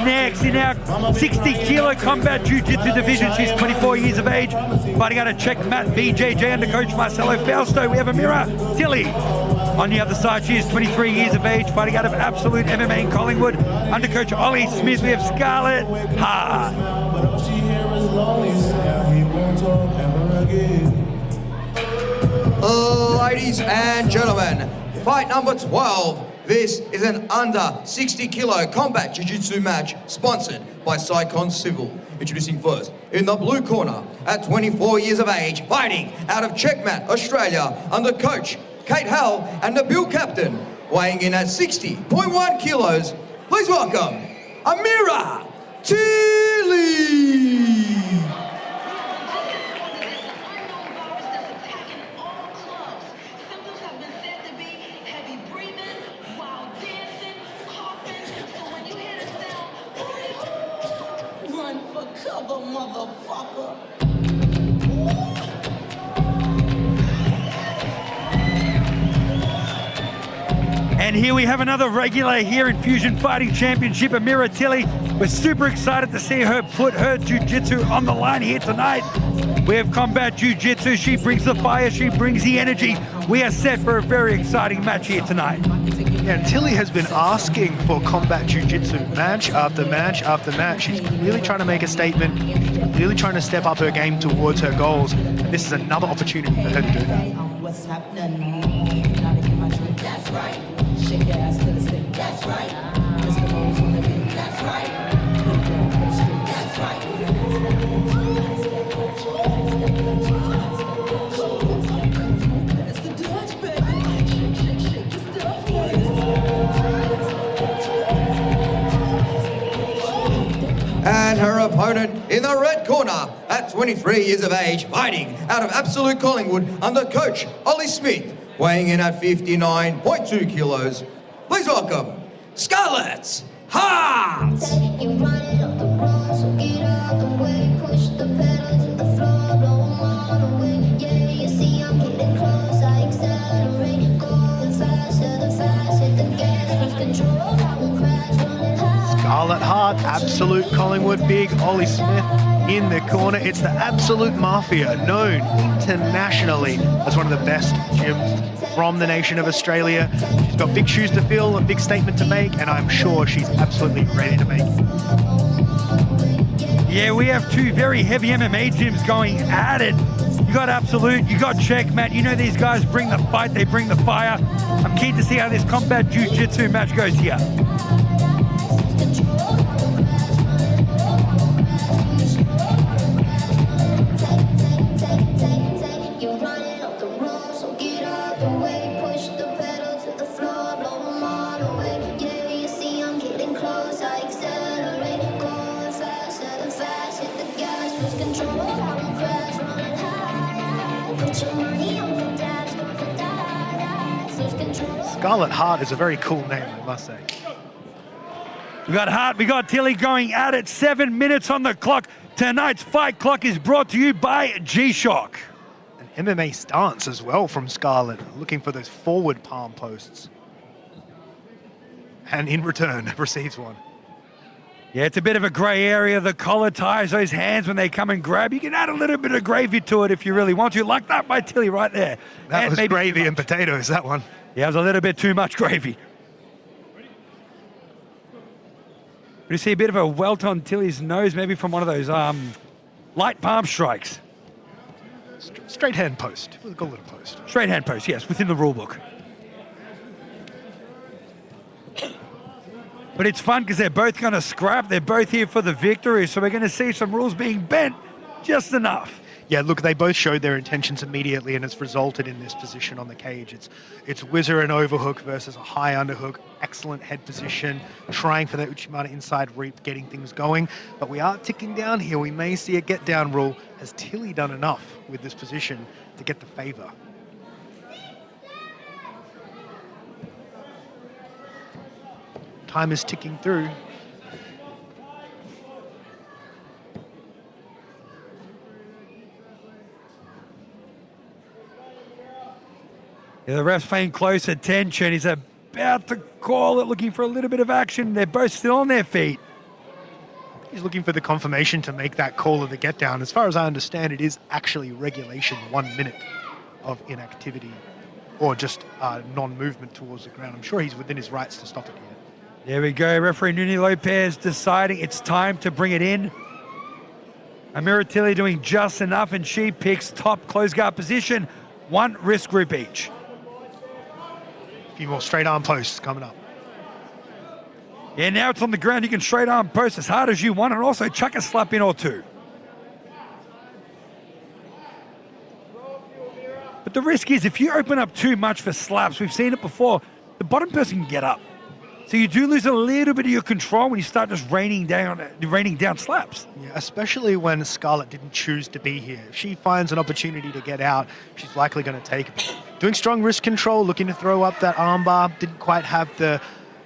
next in our 60 kilo combat jiu-jitsu division. She's 24 years of age, fighting out of checkmat BJJ under coach Marcelo Fausto. We have Amira Tilli. On the other side, she is 23 years of age, fighting out of Absolute MMA in Collingwood under coach Ollie Smith. We have Scarlett, Hart. Ladies and gentlemen, fight number 12. This is an under 60 kilo combat jiu-jitsu match sponsored by Sycon Civil. Introducing first, in the blue corner, at 24 years of age, fighting out of Checkmat, Australia, under coach Kate Hall and the Bill Captain, weighing in at 60.1 kilos. Please welcome Amira Tilli. Motherfucker. And here we have another regular here in Fusion Fighting Championship, Amira Tilli. We're super excited to see her put her jiu-jitsu on the line here tonight. We have combat jiu-jitsu. She brings the fire, she brings the energy. We are set for a very exciting match here tonight. Yeah, and Tilli has been asking for combat jiu-jitsu match after match after match. She's really trying to make a statement, really trying to step up her game towards her goals. And this is another opportunity for her to do that. What's happening? That's right. Shake your ass to the stick. That's right. Mr. Mo's on the beat. That's right. That's right. That's the Dutch, baby. Shake, shake, shake your stuff. And her opponent in the red corner, at 23 years of age, fighting out of Absolute Collingwood under coach Ollie Smith, weighing in at 59.2 kilos. Please welcome Scarlett, Hart. Scarlett Hart, Absolute Collingwood, big Ollie Smith in the corner. It's the Absolute Mafia, known internationally as one of the best gyms from the nation of Australia. She's got big shoes to fill, a big statement to make, and I'm sure she's absolutely ready to make it. Yeah, we have two very heavy MMA gyms going at it. You got Absolute, you got Checkmat. You know these guys bring the fight, they bring the fire. I'm keen to see how this combat jiu-jitsu match goes here. Scarlett Hart is a very cool name, I must say. We got Hart, we got Tilli going at it. 7 minutes on the clock. Tonight's fight clock is brought to you by G-Shock. An MMA stance as well from Scarlett, looking for those forward palm posts. And in return, receives one. Yeah, it's a bit of a grey area. The collar ties those hands when they come and grab. You can add a little bit of gravy to it if you really want to, like that by Tilli right there. That and was gravy and potatoes, that one. Yeah, it was a little bit too much gravy. We see a bit of a welt on Tilli's nose, maybe from one of those light palm strikes. Straight hand post. We'll call it a post. Straight hand post, yes, within the rule book. But it's fun because they're both going to scrap. They're both here for the victory, so we're going to see some rules being bent just enough. Yeah, look, they both showed their intentions immediately, and it's resulted in this position on the cage. It's whizzer and overhook versus a high underhook. Excellent head position, trying for that Uchimata inside reap, getting things going. But we are ticking down here. We may see a get down rule. Has Tilli done enough with this position to get the favor? Time is ticking through. Yeah, the ref's paying close attention. He's about to call it, looking for a little bit of action. They're both still on their feet. He's looking for the confirmation to make that call of the get down. As far as I understand, it is actually regulation 1 minute of inactivity or just non-movement towards the ground. I'm sure he's within his rights to stop it here. There we go. Referee Nuni Lopez deciding it's time to bring it in. Amira Tilli doing just enough, and she picks top close guard position. 1 wrist group each. A few more straight arm posts coming up. Yeah, now it's on the ground. You can straight arm post as hard as you want and also chuck a slap in or two. But the risk is if you open up too much for slaps, we've seen it before, the bottom person can get up. So you do lose a little bit of your control when you start just raining down slaps. Yeah, especially when Scarlett didn't choose to be here. If she finds an opportunity to get out, she's likely going to take it. Doing strong wrist control, looking to throw up that arm bar, didn't quite have the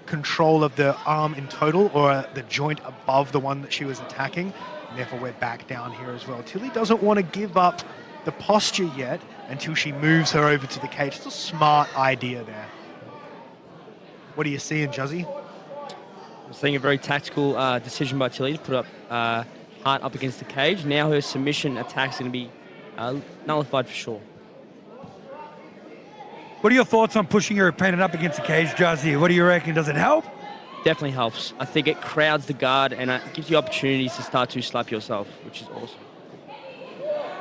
control of the arm in total or the joint above the one that she was attacking. And therefore, we're back down here as well. Tilli doesn't want to give up the posture yet until she moves her over to the cage. It's a smart idea there. What are you seeing, Juzzy? I'm seeing a very tactical decision by Tilli to put up Hart up against the cage. Now her submission attack's going to be nullified for sure. What are your thoughts on pushing your opponent up against the cage, Juzzy? What do you reckon? Does it help? Definitely helps. I think it crowds the guard and it gives you opportunities to start to slap yourself, which is awesome.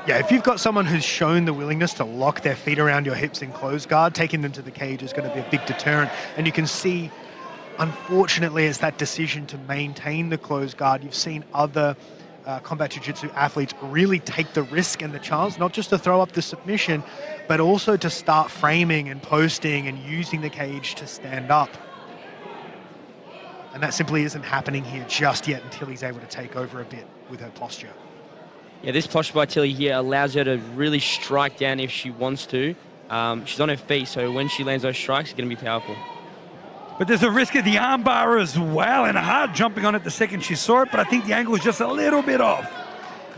Yeah, if you've got someone who's shown the willingness to lock their feet around your hips in close guard, taking them to the cage is going to be a big deterrent. And you can see, unfortunately, it's that decision to maintain the close guard. You've seen other combat jiu-jitsu athletes really take the risk and the chance, not just to throw up the submission, but also to start framing and posting and using the cage to stand up. And that simply isn't happening here just yet until he's able to take over a bit with her posture. Yeah, this posture by Tilli here allows her to really strike down if she wants to. She's on her feet, so when she lands those strikes, it's going to be powerful. But there's a risk of the armbar as well, and Hart jumping on it the second she saw it, but I think the angle is just a little bit off.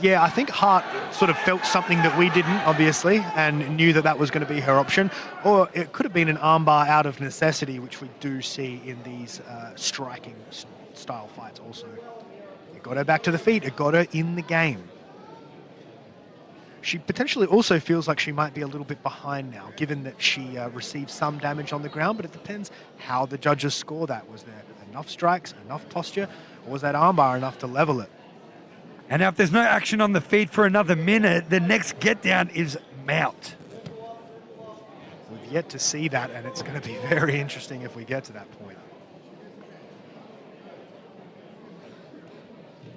Yeah, I think Hart sort of felt something that we didn't, obviously, and knew that that was going to be her option. Or it could have been an armbar out of necessity, which we do see in these striking style fights also. It got her back to the feet. It got her in the game. She potentially also feels like she might be a little bit behind now, given that she received some damage on the ground, but it depends how the judges score that. Was there enough strikes, enough posture, or was that armbar enough to level it? And now if there's no action on the feet for another minute, the next get down is mount. We've yet to see that, and it's going to be very interesting if we get to that point.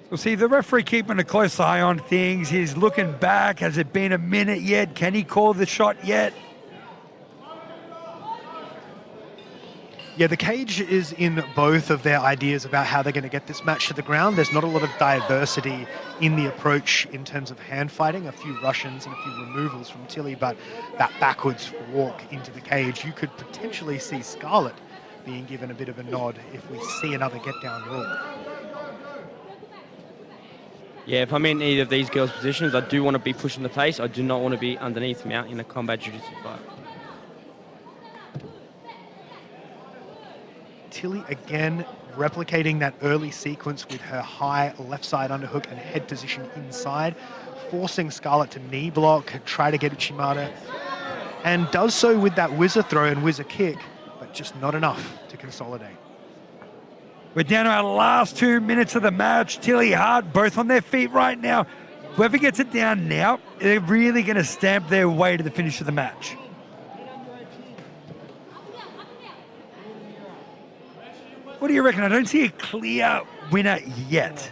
We'll see the referee keeping a close eye on things. He's looking back. Has it been a minute yet? Can he call the shot yet? Yeah, the cage is in both of their ideas about how they're going to get this match to the ground. There's not a lot of diversity in the approach in terms of hand fighting, a few Russians and a few removals from Tilli, but that backwards walk into the cage, you could potentially see Scarlett being given a bit of a nod if we see another get down rule. Yeah, if I'm in either of these girls' positions, I do want to be pushing the pace. I do not want to be underneath mount in a combat jiu-jitsu fight. Tilli again replicating that early sequence with her high left side underhook and head position inside, forcing Scarlett to knee block, try to get Uchimata, and does so with that whizzer throw and whizzer kick, but just not enough to consolidate. We're down to our last 2 minutes of the match. Tilli, Hart, both on their feet right now. Whoever gets it down now, they're really going to stamp their way to the finish of the match. What do you reckon? I don't see a clear winner yet.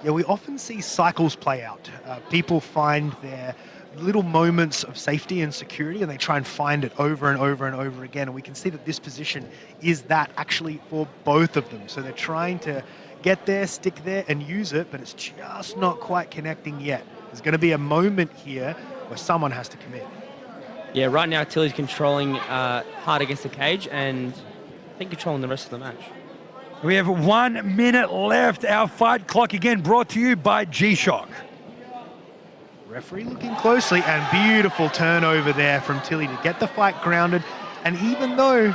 Yeah, we often see cycles play out. People find their little moments of safety and security, and they try and find it over and over and over again. And we can see that this position is that actually for both of them. So they're trying to get there, stick there, and use it, but it's just not quite connecting yet. There's going to be a moment here where someone has to commit. Yeah, right now Tilli's controlling Hart against the cage, and I think controlling the rest of the match. We have 1 minute left. Our fight clock again brought to you by G-Shock. Referee looking closely, and beautiful turnover there from Tilli to get the fight grounded. And even though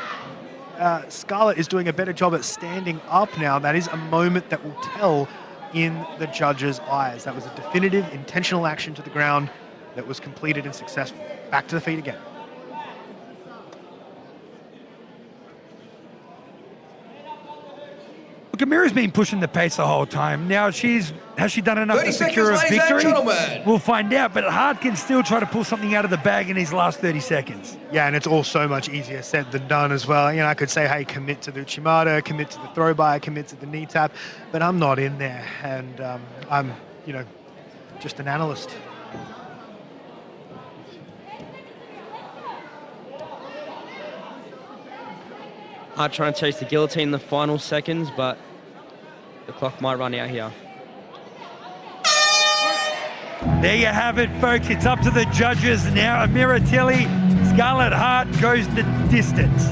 Scarlett is doing a better job at standing up now, that is a moment that will tell in the judges' eyes. That was a definitive, intentional action to the ground that was completed and successful. Back to the feet again. Look, Amira's been pushing the pace the whole time. Now has she done enough 30 to secure a seconds, ladies and victory? gentlemen. We'll find out, but Hart can still try to pull something out of the bag in his last 30 seconds. Yeah, and it's all so much easier said than done as well. You know, I could say, hey, commit to the Uchimata, commit to the throw by, commit to the knee tap, but I'm not in there, and I'm, you know, just an analyst. Hart trying to chase the guillotine in the final seconds, but the clock might run out here. There you have it, folks. It's up to the judges now. Amira, Tilli, Scarlett, Hart goes the distance.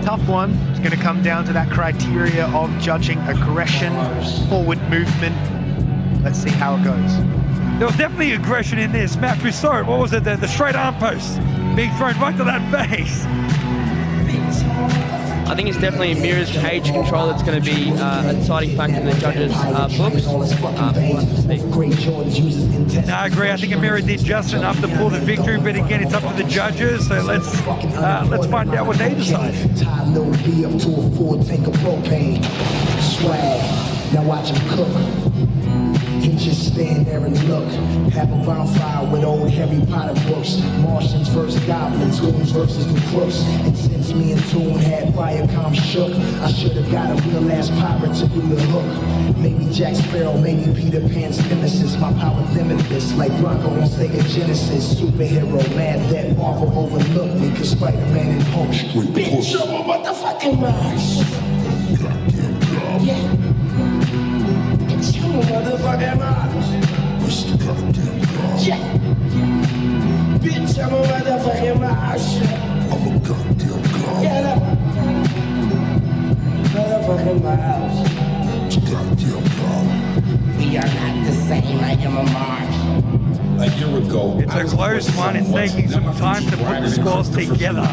Tough one. It's going to come down to that criteria of judging aggression, forward movement. Let's see how it goes. There was definitely aggression in this match. We saw it. What was it? The straight arm post being thrown right to that face. I think it's definitely Amira's cage control that's going to be a deciding factor in the judges' books. No, I agree. I think Amira did just enough to pull the victory, but again, it's up to the judges. So let's find out what they decide. Now watch him cook. He just stand there and look. Have a bonfire with old Harry Potter books. Martians versus goblins, goons versus the crooks. And since me and Toon had Viacom shook, I should have got a real ass pirate to do the hook. Maybe Jack Sparrow, maybe Peter Pan's nemesis. My power limitless, like Bronco on Sega Genesis. Superhero, mad that Marvel overlooked me, cause Spider-Man and Hulk. Bitch, you're a motherfucking man. Yeah. Motherfucking yeah. Bitch, I'm a motherfucking monster. I'm a goddamn god. Get up. Motherfucking mouse. Goddamn god. We are not the same. I am a march. A year ago, it's a close one. It's taking some time to put the scores together.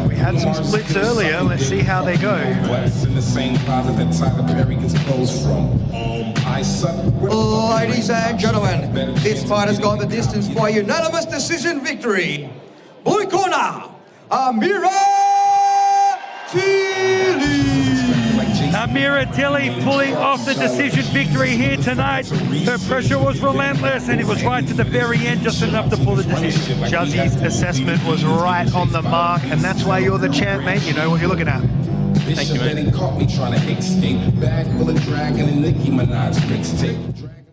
We had some splits earlier. Let's see how they go. In the same closet that Tyler Perry gets clothes from. Ladies and gentlemen, this fight has gone the distance for a unanimous decision victory. Blue corner, Amira Tilli. Amira Tilli pulling off the decision victory here tonight. Her pressure was relentless and it was right to the very end, just enough to pull the decision. Juzzy's assessment was right on the mark, and that's why you're the champ, mate. You know what you're looking at. Thank you, man. Caught me trying to escape. Bag full of dragon and Nicki Minaj mixtape.